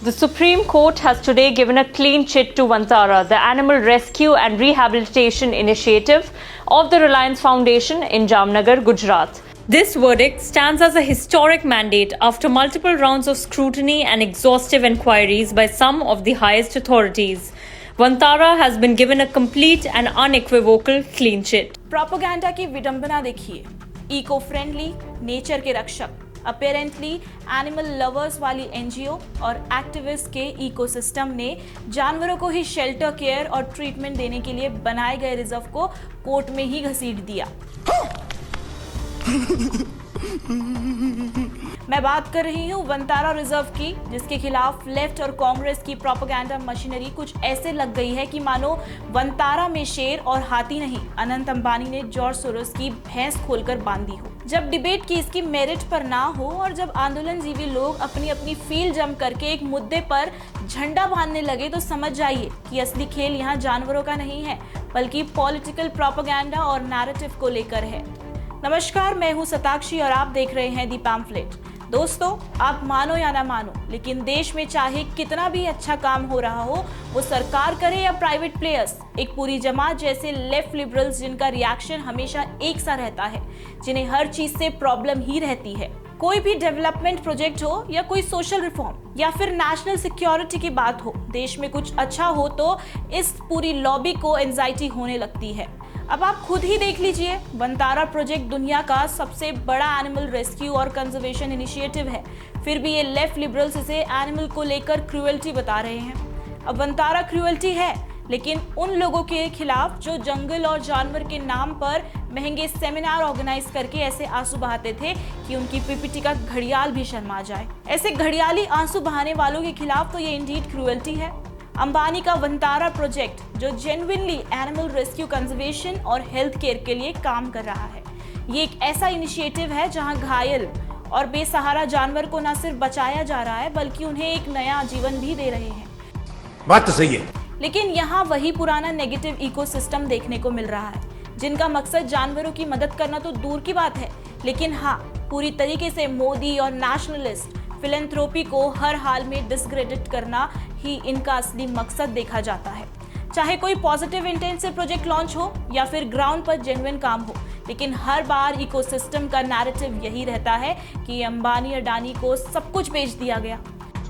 The Supreme Court has today given a clean chit to Vantara, the animal rescue and rehabilitation initiative of the Reliance Foundation in Jamnagar, Gujarat. This verdict stands as a historic mandate after multiple rounds of scrutiny and exhaustive inquiries by some of the highest authorities. Vantara has been given a complete and unequivocal clean chit. Propaganda की विडंबना देखिए, eco friendly, nature के रक्षक, apparently animal lovers वाली NGO और activist के ecosystem ने जानवरों को ही शेल्टर केयर और ट्रीटमेंट देने के लिए बनाए गए रिजर्व को कोर्ट में ही घसीट दिया। मैं बात कर रही हूँ वंतारा रिजर्व की, जिसके खिलाफ लेफ्ट और कांग्रेस की प्रोपेगेंडा मशीनरी कुछ ऐसे लग गई है कि मानो वंतारा में शेर और हाथी नहीं, अनंत अंबानी ने जॉर्ज सोरोस की भैंस खोलकर बांधी हो। जब डिबेट की इसकी मेरिट पर ना हो और जब आंदोलनजीवी लोग अपनी अपनी फील्ड जंप करके एक मुद्दे पर झंडा बांधने लगे तो समझ जाइए कि असली खेल यहाँ जानवरों का नहीं है, बल्कि पॉलिटिकल प्रोपेगेंडा और नैरेटिव को लेकर है। नमस्कार, मैं हूँ सताक्षी और आप देख रहे हैं दी पैम्फलेट। दोस्तों, आप मानो या ना मानो, लेकिन देश में चाहे कितना भी अच्छा काम हो रहा हो, वो सरकार करे या प्राइवेट प्लेयर्स, एक पूरी जमात जैसे लेफ्ट लिबरल्स जिनका रिएक्शन हमेशा एक सा रहता है, जिन्हें हर चीज से प्रॉब्लम ही रहती है। कोई भी डेवलपमेंट प्रोजेक्ट हो या कोई सोशल रिफॉर्म या फिर नेशनल सिक्योरिटी की बात हो, देश में कुछ अच्छा हो तो इस पूरी लॉबी को एंजाइटी होने लगती है। अब आप खुद ही देख लीजिए, वंतारा प्रोजेक्ट दुनिया का सबसे बड़ा एनिमल रेस्क्यू और कंजर्वेशन इनिशिएटिव है, फिर भी ये लेफ्ट लिबरल्स इसे एनिमल को लेकर क्रूएल्टी बता रहे हैं। अब वंतारा क्रूएल्टी है, लेकिन उन लोगों के खिलाफ जो जंगल और जानवर के नाम पर महंगे सेमिनार ऑर्गेनाइज करके ऐसे आंसू बहाते थे कि उनकी पीपीटी का घड़ियाल भी शर्मा जाए। ऐसे घड़ियाली आंसू बहाने वालों के खिलाफ तो ये इंडीड क्रूएल्टी है। अंबानी का वंतारा प्रोजेक्ट जो जेन्युइनली एनिमल रेस्क्यू, कंजर्वेशन और हेल्थ केयर के लिए काम कर रहा है, ये एक ऐसा इनिशिएटिव है जहां घायल और बेसहारा जानवर को न सिर्फ बचाया जा रहा है, बल्कि उन्हें एक नया जीवन भी दे रहे हैं। बात तो सही है, लेकिन यहाँ वही पुराना नेगेटिव इकोसिस्टम देखने को मिल रहा है, जिनका मकसद जानवरों की मदद करना तो दूर की बात है, लेकिन हाँ, पूरी तरीके से मोदी और नेशनलिस्ट फिलैंथ्रोपी को हर हाल में डिसक्रेडिट करना ही इनका असली मकसद देखा जाता है। चाहे कोई पॉजिटिव इंटेंट से प्रोजेक्ट लॉन्च हो या फिर ग्राउंड पर जेन्युइन काम हो, लेकिन हर बार इकोसिस्टम का नैरेटिव यही रहता है कि अंबानी अडानी को सब कुछ बेच दिया गया।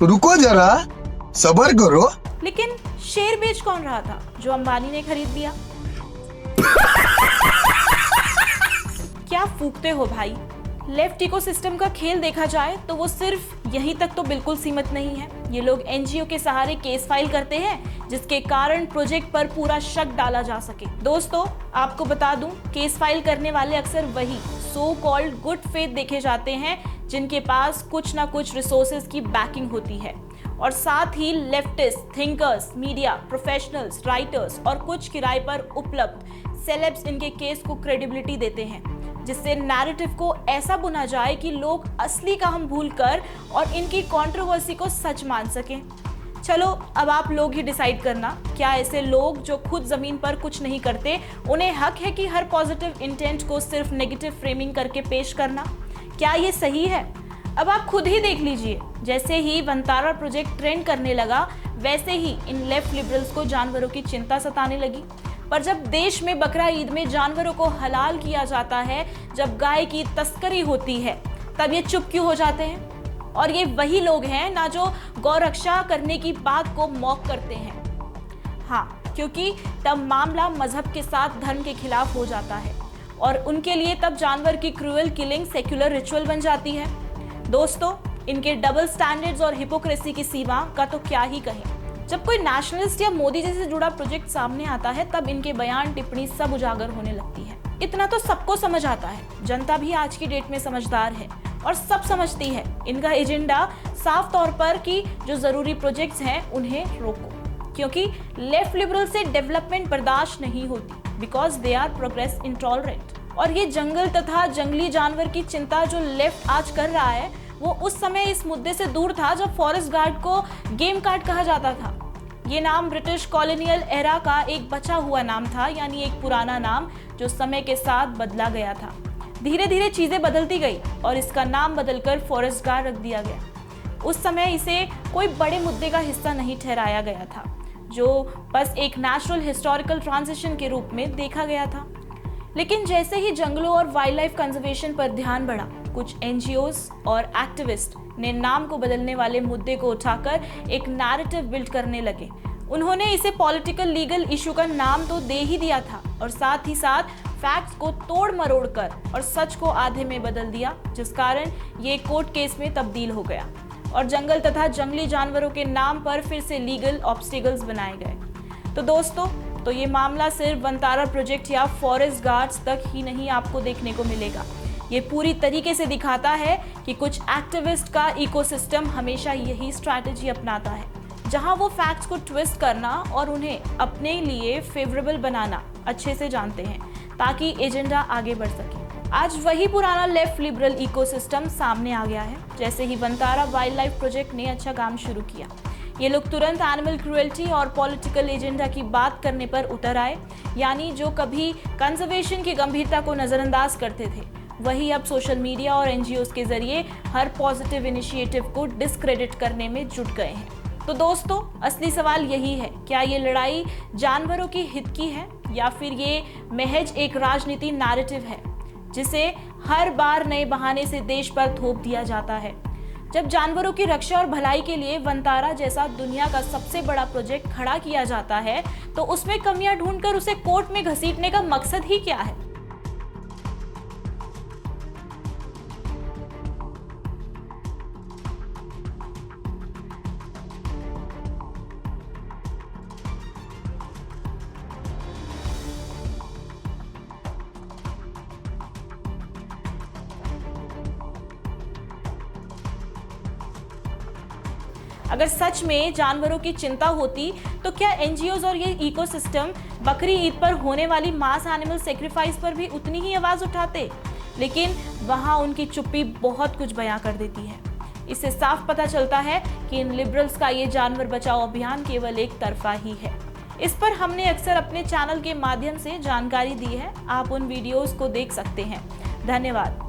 रुको जरा, सब्र करो। लेकिन शेर बेच कौन रहा था जो अंबानी ने खरीद लिया? क्या फूकते हो भाई? लेफ्ट इकोसिस्टम का खेल देखा जाए तो वो सिर्फ यहीं तक तो बिल्कुल सीमित नहीं है। ये लोग एनजीओ के सहारे केस फाइल करते हैं, जिसके कारण प्रोजेक्ट पर पूरा शक डाला जा सके। दोस्तों, आपको बता दूं, केस फाइल करने वाले अक्सर वही सो कॉल्ड गुड फेथ देखे जाते हैं, जिनके पास कुछ ना कुछ रिसोर्सेज की बैकिंग होती है, और साथ ही leftist thinkers, media professionals, writers और कुछ किराए पर उपलब्ध सेलेब्स इनके केस को क्रेडिबिलिटी देते हैं, जिससे नैरेटिव को ऐसा बुना जाए कि लोग असली काम भूलकर और इनकी कंट्रोवर्सी को सच मान सकें। चलो, अब आप लोग ही डिसाइड करना, क्या ऐसे लोग जो खुद जमीन पर कुछ नहीं करते, उन्हें हक है कि हर पॉजिटिव इंटेंट को सिर्फ नेगेटिव फ्रेमिंग करके पेश करना? क्या ये सही है? अब आप खुद ही देख लीजिए, जैसे ही वंतारा प्रोजेक्ट ट्रेंड करने लगा, वैसे ही इन लेफ्ट लिबरल्स को जानवरों की चिंता सताने लगी। पर जब देश में बकरा ईद में जानवरों को हलाल किया जाता है, जब गाय की तस्करी होती है, तब ये चुप क्यों हो जाते हैं? और ये वही लोग हैं ना जो गौरक्षा करने की बात को मॉक करते हैं। हाँ, क्योंकि तब मामला मजहब के साथ धर्म के खिलाफ हो जाता है और उनके लिए तब जानवर की क्रूअल किलिंग सेक्युलर रिचुअल बन जाती है। दोस्तों, इनके डबल स्टैंडर्ड्स और हिपोक्रेसी की सीमा का तो क्या ही कहें। जब कोई नेशनलिस्ट या मोदी जी से जुड़ा प्रोजेक्ट सामने आता है, तब इनके बयान, टिप्पणी सब उजागर होने लगती है। इतना तो सबको समझ आता है, जनता भी आज की डेट में समझदार है और सब समझती है इनका एजेंडा साफ तौर पर कि जो जरूरी प्रोजेक्ट्स हैं उन्हें रोको, क्योंकि लेफ्ट लिबरल से डेवलपमेंट बर्दाश्त नहीं होती, because they are progress intolerant. और ये जंगल तथा जंगली जानवर की चिंता जो लेफ्ट आज कर रहा है, वो उस समय इस मुद्दे से दूर था जब फॉरेस्ट गार्ड को गेम कार्ड कहा जाता था। ये नाम ब्रिटिश कॉलोनियल एरा का एक बचा हुआ नाम था, यानी एक पुराना नाम जो समय के साथ बदला गया था। धीरे धीरे चीजें बदलती गई और इसका नाम बदलकर फॉरेस्ट गार्ड रख दिया गया। उस समय इसे कोई बड़े मुद्दे का हिस्सा नहीं ठहराया गया था, जो बस एक नेचुरल हिस्टोरिकल ट्रांजिशन के रूप में देखा गया था। लेकिन जैसे ही जंगलों और वाइल्ड लाइफ कंजर्वेशन पर ध्यान बढ़ा, कुछ एनजीओज और एक्टिविस्ट ने नाम को बदलने वाले मुद्दे को उठाकर एक नैरेटिव बिल्ड करने लगे। उन्होंने इसे पॉलिटिकल लीगल इशू का नाम तो दे ही दिया था और साथ ही साथ फैक्ट्स को तोड़ मरोड़ कर और सच को आधे में बदल दिया, जिस कारण ये कोर्ट केस में तब्दील हो गया और जंगल तथा जंगली जानवरों के नाम पर फिर से लीगल ऑब्स्टिकल्स बनाए गए। तो दोस्तों, तो ये मामला सिर्फ वनतारा प्रोजेक्ट या फॉरेस्ट गार्ड्स तक ही नहीं आपको देखने को मिलेगा। ये पूरी तरीके से दिखाता है कि कुछ एक्टिविस्ट का इकोसिस्टम हमेशा यही स्ट्रैटेजी अपनाता है, जहां वो फैक्ट्स को ट्विस्ट करना और उन्हें अपने लिए फेवरेबल बनाना अच्छे से जानते हैं ताकि एजेंडा आगे बढ़ सके। आज वही पुराना लेफ्ट लिबरल इकोसिस्टम सामने आ गया है। जैसे ही वनतारा वाइल्ड लाइफ प्रोजेक्ट ने अच्छा काम शुरू किया, ये लोग तुरंत एनिमल क्रुएल्टी और पॉलिटिकल एजेंडा की बात करने पर उतर आए। यानी जो कभी कंजर्वेशन की गंभीरता को नजरअंदाज करते थे, वही अब सोशल मीडिया और एनजीओज के जरिए हर पॉजिटिव इनिशिएटिव को डिस्क्रेडिट करने में जुट गए हैं। तो दोस्तों, असली सवाल यही है, क्या ये लड़ाई जानवरों के हित की है या फिर ये महज एक राजनीति नैरेटिव है जिसे हर बार नए बहाने से देश पर थोप दिया जाता है। जब जानवरों की रक्षा और भलाई के लिए वनतारा जैसा दुनिया का सबसे बड़ा प्रोजेक्ट खड़ा किया जाता है, तो उसमें कमियां ढूंढकर उसे कोर्ट में घसीटने का मकसद ही क्या है? अगर सच में जानवरों की चिंता होती तो क्या एनजीओज और ये इकोसिस्टम बकरी ईद पर होने वाली मास एनिमल सेक्रीफाइस पर भी उतनी ही आवाज उठाते? लेकिन वहां उनकी चुप्पी बहुत कुछ बयां कर देती है। इससे साफ पता चलता है कि इन लिबरल्स का ये जानवर बचाओ अभियान केवल एक तरफा ही है। इस पर हमने अक्सर अपने चैनल के माध्यम से जानकारी दी है, आप उन वीडियोस को देख सकते हैं। धन्यवाद।